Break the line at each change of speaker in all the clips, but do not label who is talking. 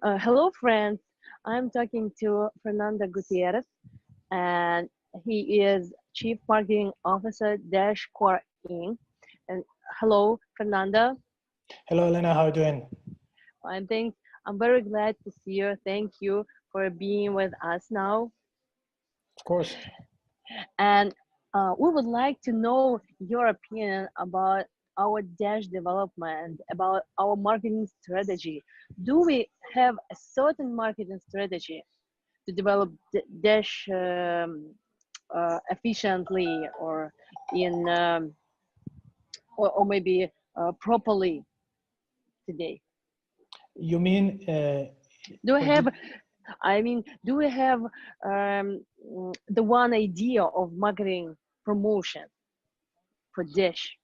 Hello, friends. I'm talking to Fernando Gutierrez, and he is Chief Marketing Officer Dash Core Inc. And hello, Fernando.
Hello, Elena. How are you doing?
I think I'm very glad to see you. Thank you for being with us now.
Of course.
And we would like to know your opinion about our Dash development, about our marketing strategy. Do we have a certain marketing strategy to develop Dash efficiently or in or maybe properly today?
You mean
Do we
when you
have? I mean, do we have the one idea of marketing promotion for Dash?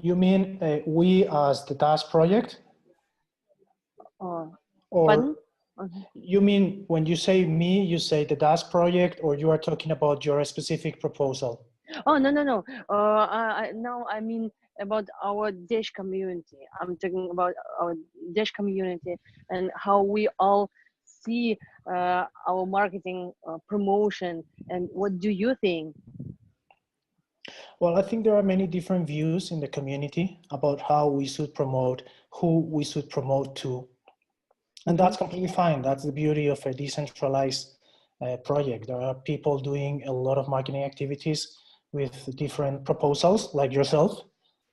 we as the Dash project,
Uh,
or
Pardon? Mhm.
you mean when you say me, you say the Dash project, or you are talking about your specific proposal?
Oh, no, no, no. No, I mean about our Dash community. I'm talking about our Dash community and how we all see our marketing promotion. And what do you think?
Well, I think there are many different views in the community about how we should promote, who we should promote to. And
Mm-hmm.
that's completely fine. That's the beauty of a decentralized project. There are people doing a lot of marketing activities with different proposals like yourself,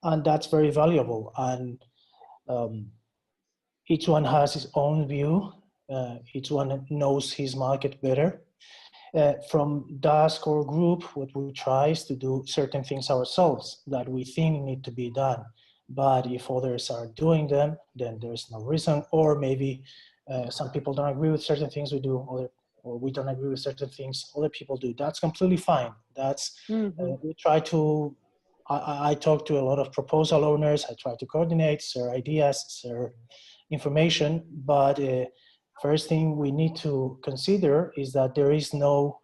and that's very valuable. And um, each one has his own view. Each one knows his market better. From DAS core group, what we try is to do certain things ourselves that we think need to be done. But if others are doing them, then there's no reason. Or maybe some people don't agree with certain things we do, or we don't agree with certain things other people do. That's completely fine. That's
Mm-hmm.
we try to. I talk to a lot of proposal owners. I try to coordinate, share ideas, share information. But first thing we need to consider is that there is no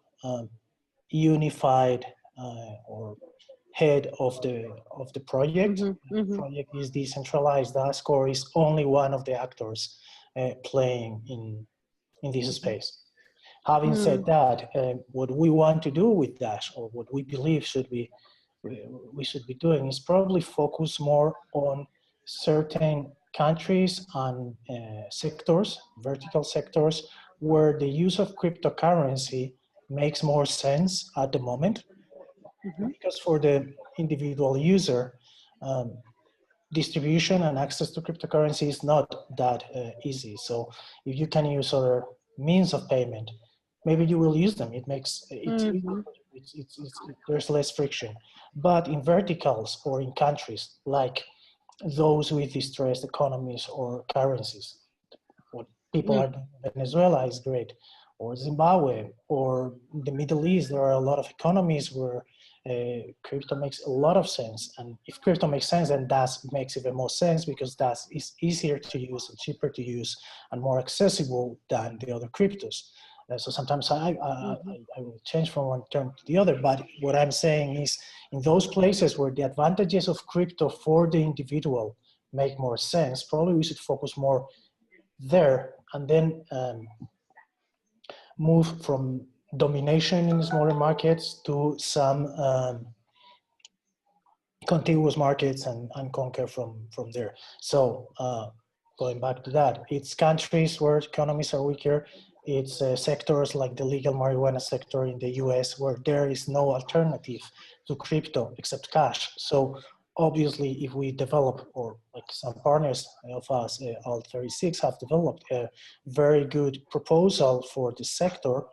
unified or head of the project.
Mm-hmm.
The
Mm-hmm.
project is decentralized. The score is only one of the actors playing in this space. Having said that, what we want to do with Dash, or what we believe we should be doing, is probably focus more on certain countries and sectors, vertical sectors, where the use of cryptocurrency makes more sense at the moment.
Mm-hmm.
Because for the individual user, um, distribution and access to cryptocurrency is not that easy. So if you can use other means of payment, maybe you will use them. It makes it's easy.
Mm-hmm.
There's less friction. But in verticals or in countries like those with distressed economies or currencies, what people are doing in Venezuela is great, or Zimbabwe, or the Middle East. There are a lot of economies where crypto makes a lot of sense. And if crypto makes sense, then DAS makes even more sense, because DAS is easier to use and cheaper to use and more accessible than the other cryptos. So sometimes
Mm-hmm.
I will change from one term to the other, but what I'm saying is in those places where the advantages of crypto for the individual make more sense, probably we should focus more there, and then move from domination in smaller markets to some contiguous markets, and conquer from there. So going back to that, it's countries where economies are weaker. It's sectors like the legal marijuana sector in the US, where there is no alternative to crypto except cash. So obviously, if we develop, or like some partners of us, all 36 have developed a very good proposal for the sector,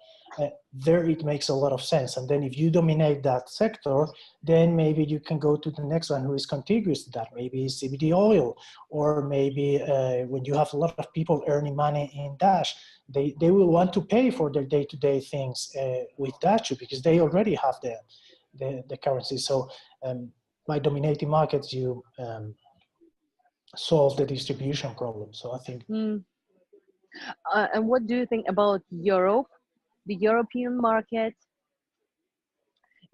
there it makes a lot of sense. And then if you dominate that sector, then maybe you can go to the next one who is contiguous to that, maybe CBD oil, or maybe when you have a lot of people earning money in Dash, they will want to pay for their day-to-day things with Dash, because they already have the currency. So by dominating markets, you solve the distribution problem. So I think.
Mm. And what do you think about Europe, the European market?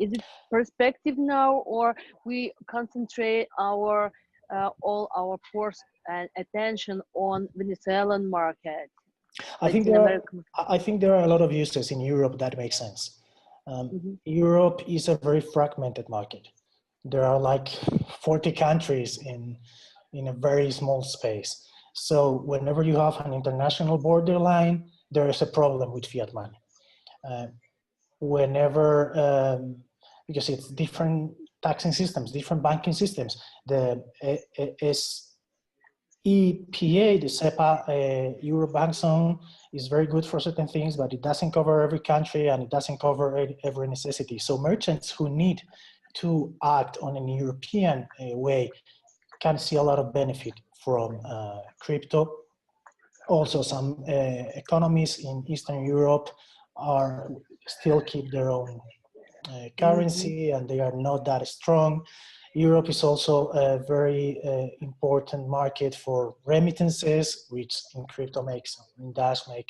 Is it perspective now, or we concentrate our all our force and attention on Venezuelan market?
I think
Latin
there are,
America.
I think there are a lot of uses in Europe that make sense. Europe is a very fragmented market. There are like 40 countries in a very small space. So whenever you have an international borderline, there is a problem with fiat money. Because it's different taxing systems, different banking systems. The EPA, the SEPA Eurobank zone is very good for certain things, but it doesn't cover every country and it doesn't cover every necessity. So merchants who need to act on an European way can see a lot of benefit from crypto. Also, some economies in Eastern Europe are still keep their own currency and they are not that strong. Europe is also a very important market for remittances, which in crypto makes, in Dash make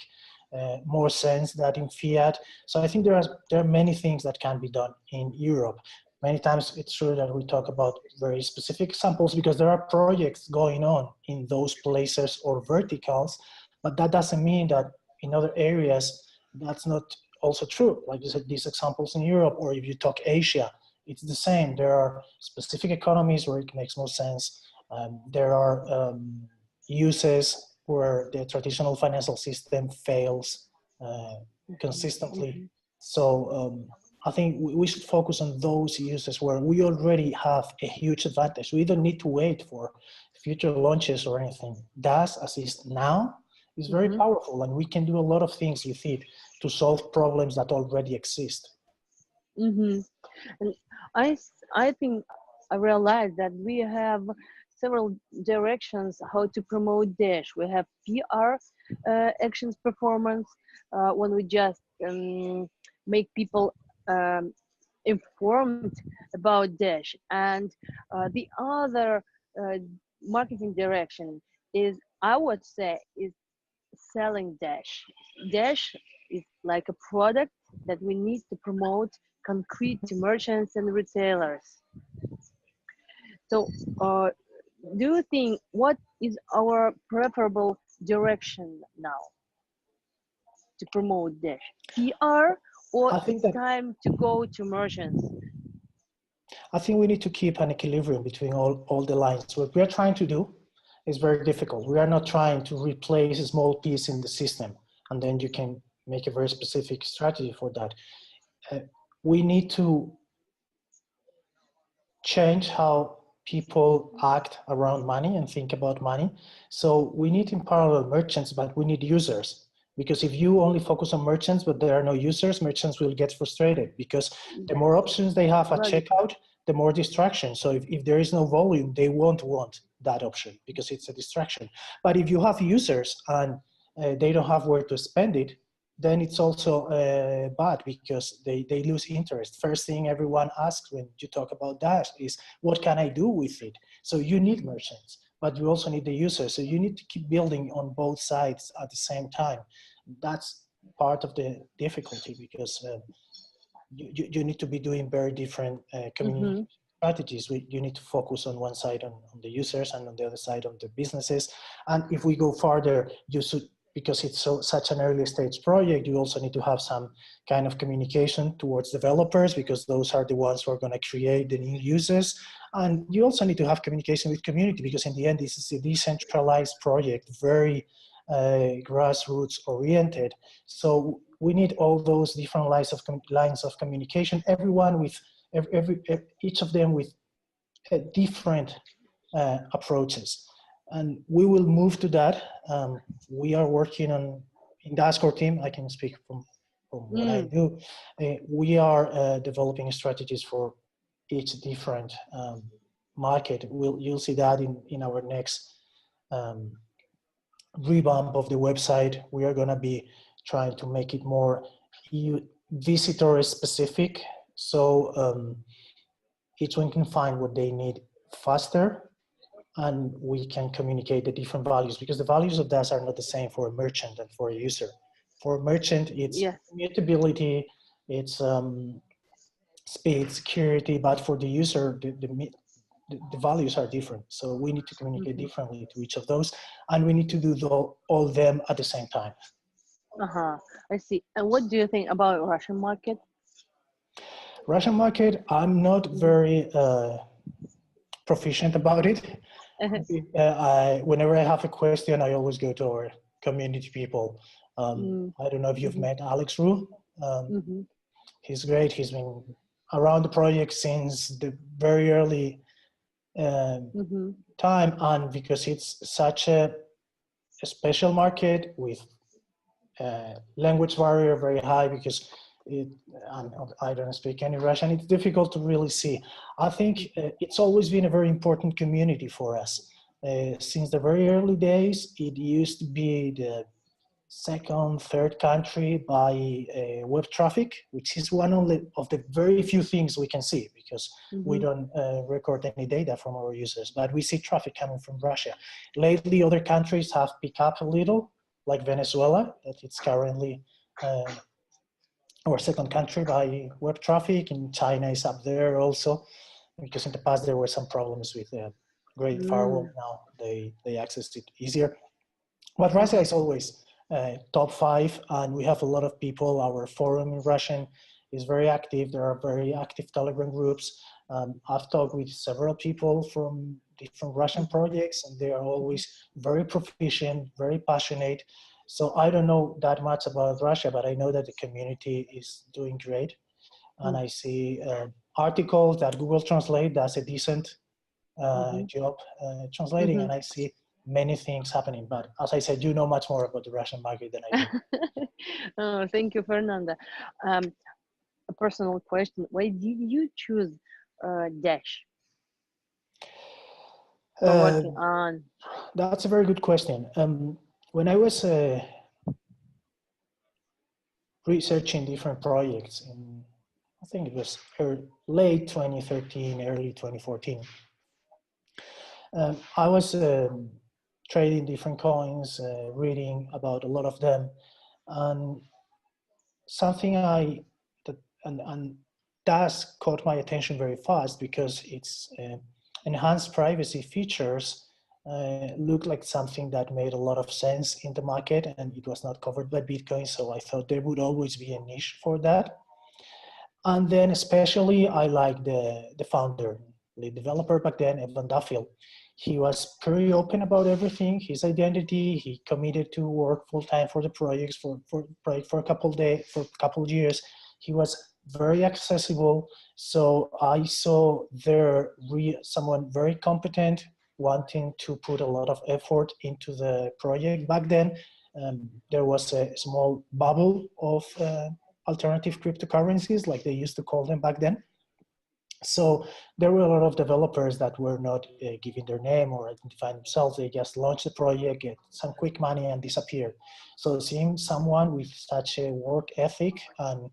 more sense than in fiat. So I think there are many things that can be done in Europe. Many times it's true that we talk about very specific examples because there are projects going on in those places or verticals, but that doesn't mean that in other areas that's not also true. Like you said, these examples in Europe, or if you talk Asia, it's the same. There are specific economies where it makes more sense. There are uses where the traditional financial system fails consistently. So I think we should focus on those uses where we already have a huge advantage. We don't need to wait for future launches or anything. DAS, as is now, is very powerful, and we can do a lot of things with it to solve problems that already exist.
And I think I realized that we have several directions how to promote Dash. We have PR actions performance when we just make people informed about Dash, and the other marketing direction is, I would say, is selling Dash. Dash is like a product that we need to promote concrete to merchants and retailers. So do you think, what is our preferable direction now to promote Dash? PR, or it's time to go to merchants?
I think we need to keep an equilibrium between all the lines. What we are trying to do is very difficult. We are not trying to replace a small piece in the system, and then you can make a very specific strategy for that. We need to change how people act around money and think about money. So we need in parallel merchants, but we need users. Because if you only focus on merchants, but there are no users, merchants will get frustrated because the more options they have at checkout, the more distraction. So if there is no volume, they won't want that option because it's a distraction. But if you have users and they don't have where to spend it, then it's also bad because they lose interest. First thing everyone asks when you talk about Dash is, what can I do with it? So you need merchants, but you also need the users. So you need to keep building on both sides at the same time. That's part of the difficulty because you need to be doing very different communication strategies. You need to focus on one side on the users and on the other side on the businesses. And if we go farther, you should, because it's such an early stage project, you also need to have some kind of communication towards developers because those are the ones who are going to create the new users. And you also need to have communication with community because in the end, this is a decentralized project, very grassroots oriented. So we need all those different lines of communication, everyone with, each of them with different approaches. And we will move to that. We are working on, in the Ascore team, I can speak from what I do. We are developing strategies for each different market. You'll see that in our next revamp of the website. We are gonna be trying to make it more visitor specific. So each one can find what they need faster, and we can communicate the different values because the values of DAS are not the same for a merchant and for a user. For a merchant, it's immutability, it's speed, security, but for the user, the values are different. So we need to communicate differently to each of those, and we need to do all them at the same time.
I see. And what do you think about Russian market?
Russian market, I'm not very proficient about it. Whenever I have a question, I always go to our community people. I don't know if you've met Alex Rue. He's great. He's been around the project since the very early time, and because it's such a special market with language barrier very high, because I don't speak any Russian, it's difficult to really see. I think it's always been a very important community for us. Since the very early days, it used to be the second, third country by web traffic, which is one only of the very few things we can see, because we don't record any data from our users, but we see traffic coming from Russia. Lately, other countries have picked up a little, like Venezuela, that it's currently our second country by web traffic, and China is up there also, because in the past there were some problems with the Great Firewall. Now they access it easier. But Russia is always top 5, and we have a lot of people. Our forum in Russian is very active. There are very active Telegram groups. I've talked with several people from different Russian projects, and they are always very proficient, very passionate. So I don't know that much about Russia, but I know that the community is doing great. And I see articles that Google Translate does a decent job translating, and I see many things happening. But as I said, you know much more about the Russian market than I do.
Thank you, Fernando. A personal question: why did you choose Dash for working on?
That's a very good question. When I was researching different projects in, I think it was late 2013, early 2014, I was trading different coins, reading about a lot of them, and something and that caught my attention very fast, because its enhanced privacy features looked like something that made a lot of sense in the market, and it was not covered by Bitcoin. So I thought there would always be a niche for that. And then especially I like the founder, the developer back then, Evan Duffield. He was pretty open about everything, his identity. He committed to work full time for the projects for a couple of years. He was very accessible. So I saw there someone very competent, wanting to put a lot of effort into the project. Back then, there was a small bubble of alternative cryptocurrencies, like they used to call them back then. So there were a lot of developers that were not giving their name or identifying themselves. They just launched the project, get some quick money, and disappeared. So seeing someone with such a work ethic and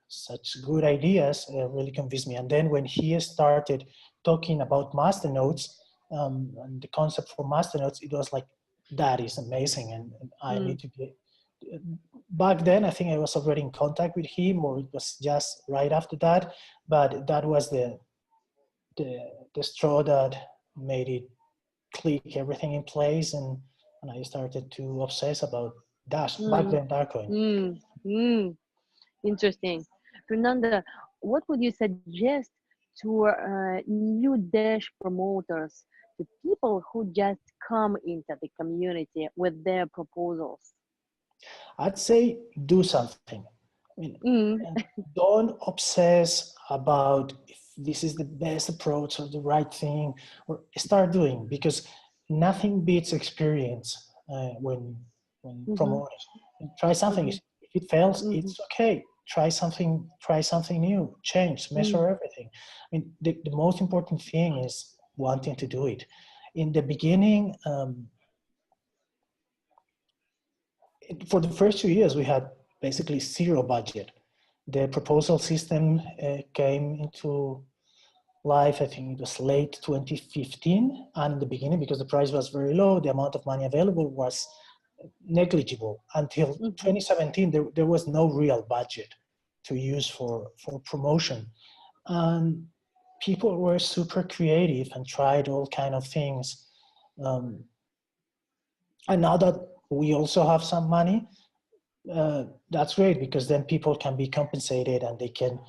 such good ideas really convinced me. And then when he started talking about masternodes and the concept for masternodes, it was like, that is amazing, and I need to get. Back then, I think I was already in contact with him, or it was just right after that. But that was the straw that made it click everything in place, and I started to obsess about Dash. Back then, Darkcoin.
Interesting. Fernanda, what would you suggest to new Dash promoters, to people who just come into the community with their proposals?
I'd say do something. I mean, don't obsess about if this is the best approach or the right thing, or start doing, because nothing beats experience when promoting. Try something. If it fails, it's okay. Try something new, change, measure everything. I mean, the most important thing is wanting to do it. In the beginning, for the first 2 years, we had basically zero budget. The proposal system came into life, I think it was late 2015. And in the beginning, because the price was very low, the amount of money available was negligible. Until 2017, there was no real budget to use for promotion. And people were super creative and tried all kind of things. And now that we also have some money, that's great, because then people can be compensated and they can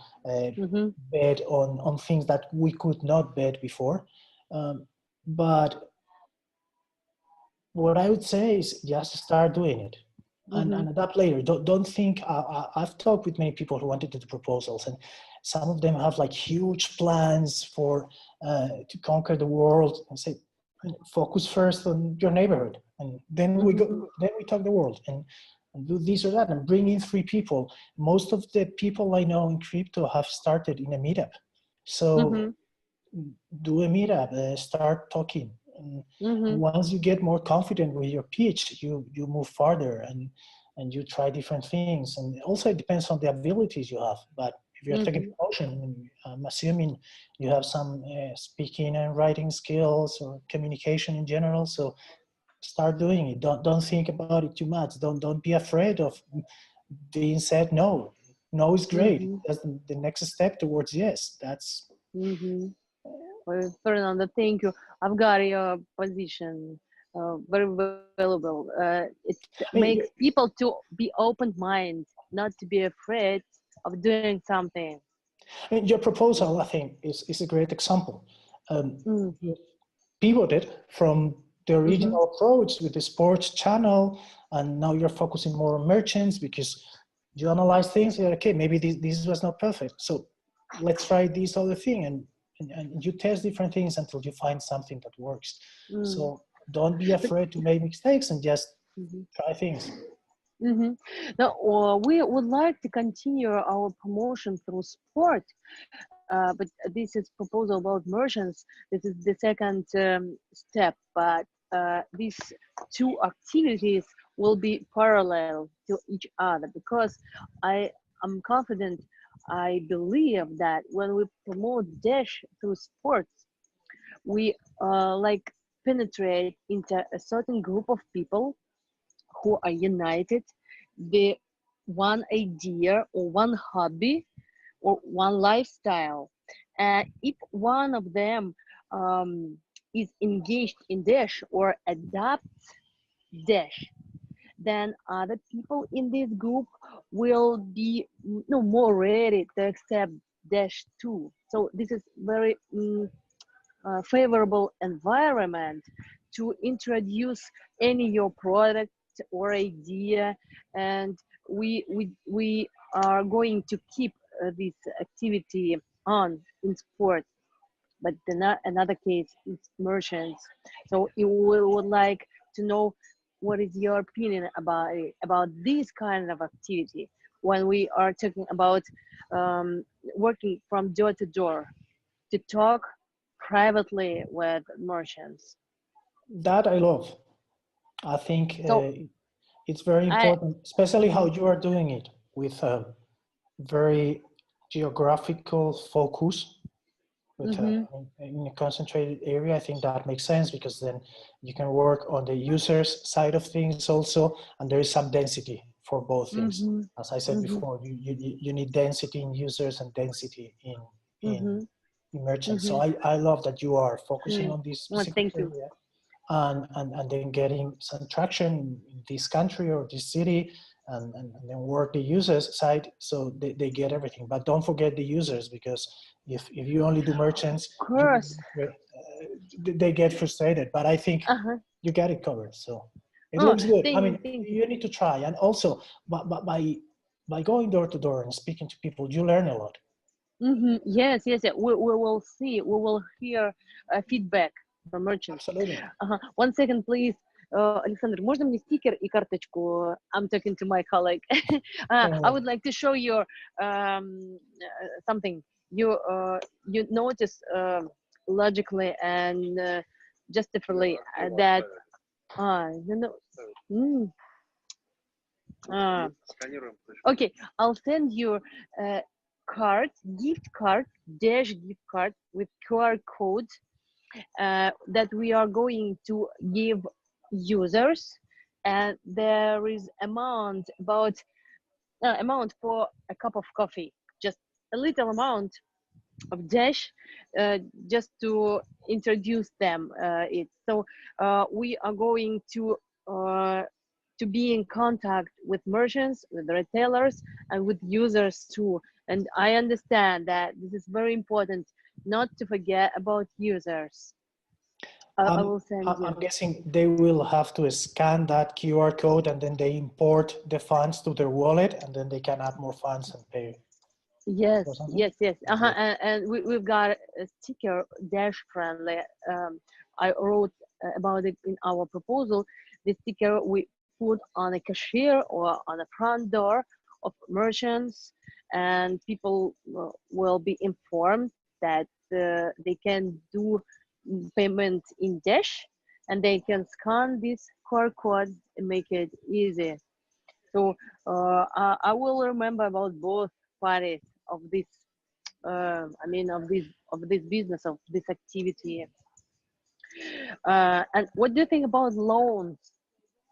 bet on things that we could not bet before. But what I would say is just start doing it and adapt later. Don't think, I've talked with many people who wanted to do proposals, and some of them have like huge plans for to conquer the world, and say, focus first on your neighborhood, and then we talk the world, and do this or that, and bring in 3 people. Most of the people I know in crypto have started in a meetup. So do a meetup, start talking. And once you get more confident with your pitch, you move farther and you try different things. And also it depends on the abilities you have. But if you're taking promotion, I'm assuming you have some speaking and writing skills or communication in general. So start doing it. Don't think about it too much. Don't be afraid of being said no. No is great. That's the next step towards yes. That's
Well, Fernando, thank you. I've got your position very valuable. It makes people to be open-minded, not to be afraid of doing something.
I mean, your proposal, I think, is a great example. You pivoted from the original approach with the sports channel, and now you're focusing more on merchants because you analyze things. You're okay, maybe this was not perfect, so let's try this other thing, and you test different things until you find something that works. So don't be afraid to make mistakes and just try things.
Now, we would like to continue our promotion through sport, but this is proposal about merchants. This is the second step, but these 2 activities will be parallel to each other, because I am confident, I believe that when we promote Dash through sports, we like penetrate into a certain group of people who are united, the one idea or one hobby or one lifestyle. And if one of them is engaged in Dash or adopts Dash, then other people in this group will be more ready to accept Dash too. So this is very favorable environment to introduce any your product or idea, and we are going to keep this activity on in sport. But another case is merchants. So we would like to know what is your opinion about this kind of activity when we are talking about working from door to door to talk privately with merchants.
That I love. I think
So
it's very important, especially how you are doing it with a very geographical focus, with in a concentrated area. I think that makes sense, because then you can work on the user's side of things also, and there is some density for both things. As I said before, you need density in users and density in merchants. So I love that you are focusing on this specific area. And then getting some traction in this country or this city, and then work the users side so they get everything. But don't forget the users, because if you only do merchants,
of course,
they get frustrated. But I think you got it covered. So it looks good. I mean, you need to try. And also, by going door to door and speaking to people, you learn a lot.
Yes. We will see. We will hear feedback from merchants.
Absolutely.
1 second, please. Alexander, можно мне стикер и карточку? I'm talking to my colleague. I would like to show you something. You notice logically and justifully that okay, I'll send you a card, gift card, Dash gift card with QR code that we are going to give users, and there is amount for a cup of coffee, just a little amount, Dash, just to introduce them. We are going to be in contact with merchants, with retailers, and with users too. And I understand that this is very important, not to forget about users. I will send
I'm
you.
guessing they will have to scan that QR code and then they import the funds to their wallet and then they can add more funds and pay
Yes,
or something.
yes. And we've got a sticker, Dash friendly. I wrote about it in our proposal. The sticker we put on a cashier or on a front door of merchants, and people will be informed that they can do payment in Dash, and they can scan this QR code and make it easy. So I will remember about both parties of this. Of this business, of this activity. And what do you think about loans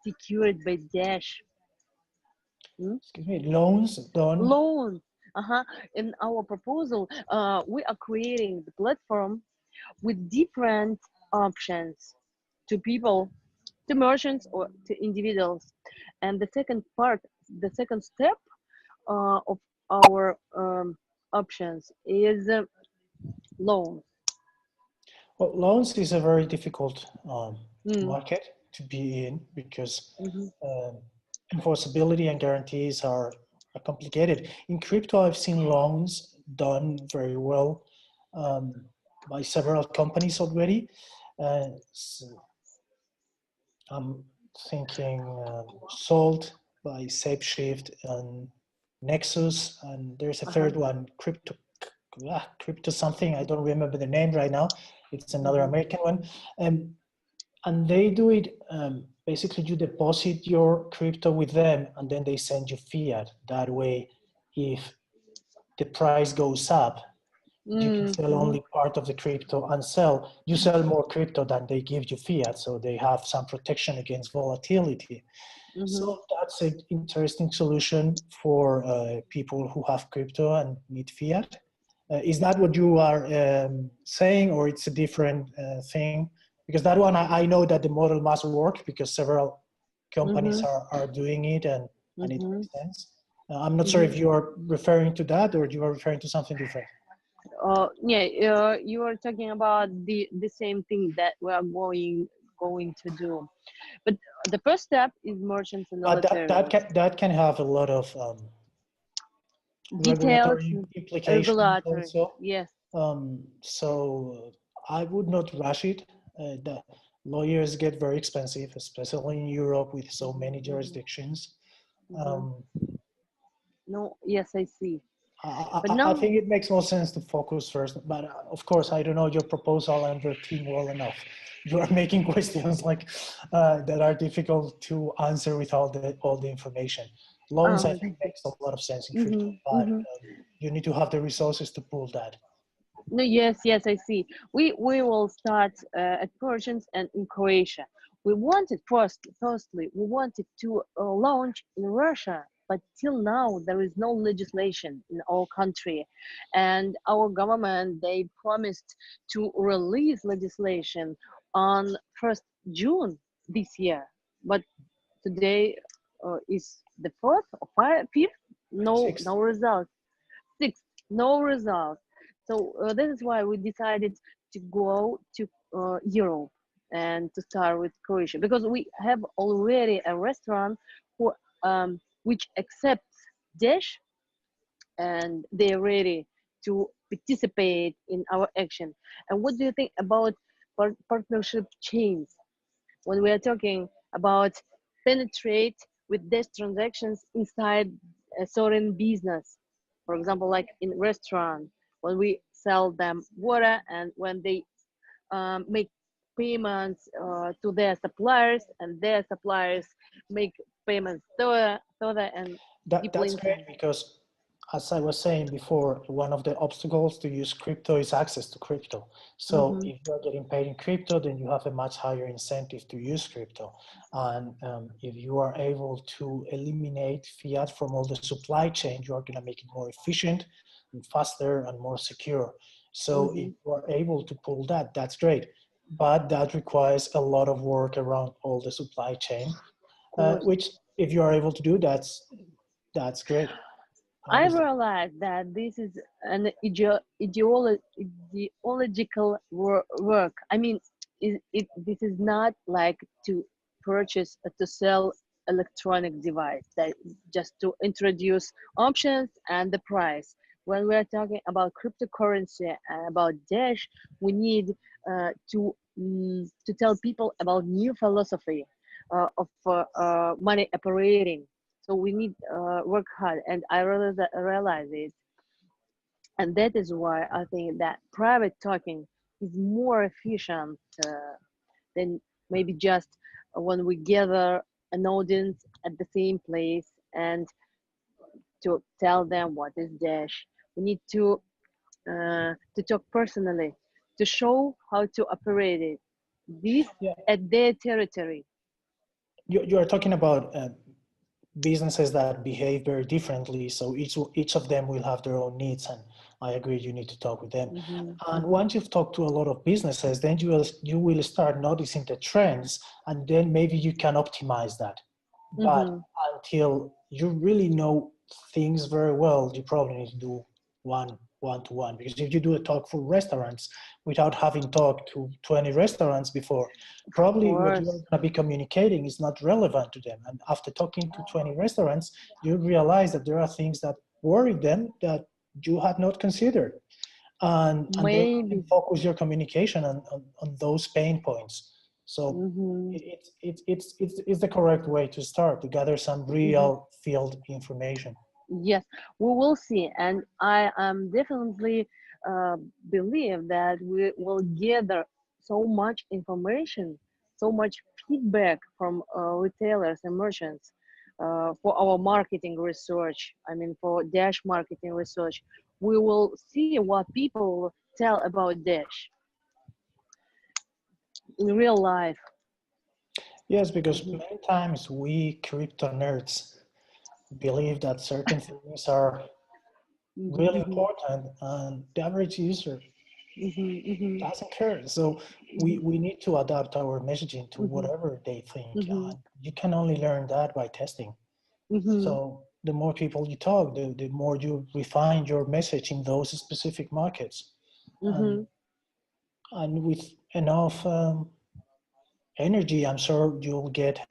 secured by Dash? Hmm?
Excuse me, loans done.
Loans. In our proposal, we are creating the platform with different options to people, to merchants, or to individuals. And the second step of our options is loans.
Well, loans is a very difficult
Mm.
market to be in because
Mm-hmm.
enforceability and guarantees are complicated. In crypto, I've seen loans done very well by several companies already. So I'm thinking Salt by SapeShift and Nexus, and there's a third one, Crypto something. I don't remember the name right now. It's another American one. And they do it, basically you deposit your crypto with them and then they send you fiat. That way, if the price goes up, you can sell only part of the crypto and you sell more crypto than they give you fiat. So they have some protection against volatility. So that's an interesting solution for people who have crypto and need fiat. Is that what you are saying, or it's a different thing? Because that one, I know that the model must work because several companies are doing it and it makes sense. I'm not sure if you are referring to that or you are referring to something different.
You are talking about the same thing that we are going to do, but the first step is merchants and
But that can have a lot of
details,
regulatory implications
regulatory.
also.
Yes.
So I would not rush it. The lawyers get very expensive, especially in Europe with so many jurisdictions.
No, yes, I see. But
I
now,
think it makes more sense to focus first, but of course, I don't know your proposal and your team well enough. You are making questions like that are difficult to answer with all the information. Loans, I think, makes a lot of sense in crypto, but you need to have the resources to pull that.
no, yes, I see. We will start at Persians and in Croatia. We wanted firstly, we wanted to launch in Russia, but till now there is no legislation in our country, and our government, they promised to release legislation on 1st June this year, but today is the 4th or 5th. No,
Sixth.
no result. 6th, no result. So this is why we decided to go to Europe and to start with Croatia, because we have already a restaurant who, which accepts Dash, and they're ready to participate in our action. And what do you think about partnership chains? When we are talking about penetrate with Dash transactions inside a certain business, for example, like in restaurant, when we sell them water and when they make payments to their suppliers, and their suppliers make payments further and deeply
That's great
inside.
because, as I was saying before, one of the obstacles to use crypto is access to crypto. So if you're getting paid in crypto, then you have a much higher incentive to use crypto. And if you are able to eliminate fiat from all the supply chain, you are going to make it more efficient and faster and more secure. So if you are able to pull that, that's great. But that requires a lot of work around all the supply chain, which if you are able to do, that's great.
I
Obviously.
realize that this is an ideological work. I mean, this is not like to purchase to sell electronic device, that just to introduce options and the price. When we're talking about cryptocurrency and about Dash, we need to tell people about new philosophy of money operating. So we need work hard, and I realize it, and that is why I think that private talking is more efficient than maybe just when we gather an audience at the same place and to tell them what is Dash. We need to talk personally, to show how to operate it, this at their territory.
You are talking about businesses that behave very differently, so each of them will have their own needs, and I agree you need to talk with them. And once you've talked to a lot of businesses, then you will start noticing the trends, and then maybe you can optimize that. But until you really know things very well, you probably need to do one-to-one, because if you do a talk for restaurants without having talked to 20 restaurants before, probably what you're going to be communicating is not relevant to them. And after talking to 20 restaurants, you realize that there are things that worry them that you had not considered, and then focus your communication on those pain points. So it's the correct way to start, to gather some real field information.
Yes, we will see, and I am definitely believe that we will gather so much information, so much feedback from retailers and merchants for our marketing research. I mean, for Dash marketing research, we will see what people tell about Dash in real life.
Yes, because many times we crypto nerds believe that certain things are really important, and the average user doesn't care. So we need to adapt our messaging to whatever they think. You can only learn that by testing. So the more people you talk, the more you refine your message in those specific markets. And with enough energy, I'm sure you'll get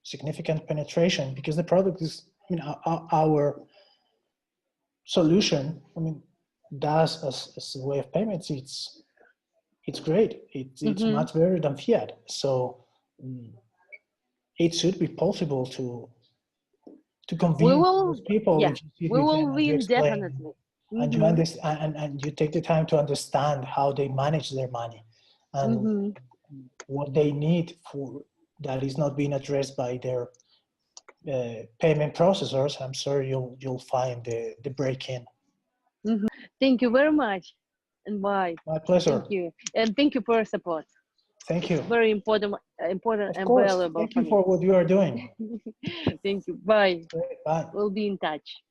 significant penetration, because the product is, I mean, our solution, I mean, does as a way of payments, it's great. It's much better than fiat. So it should be possible to convince those people.
Yeah,
if you sit
we
with
will
them and you
win
explain,
definitely.
and you understand, and you take the time to understand how they manage their money and what they need for that is not being addressed by their payment processors. I'm sure you'll find the break-in.
Thank you very much, and bye.
My pleasure.
Thank you, and thank you for your support.
Thank you.
Very important
Of
and
course.
valuable
Thank
for
you
me.
for what you are doing.
Thank you. Bye.
Bye.
We'll be in touch.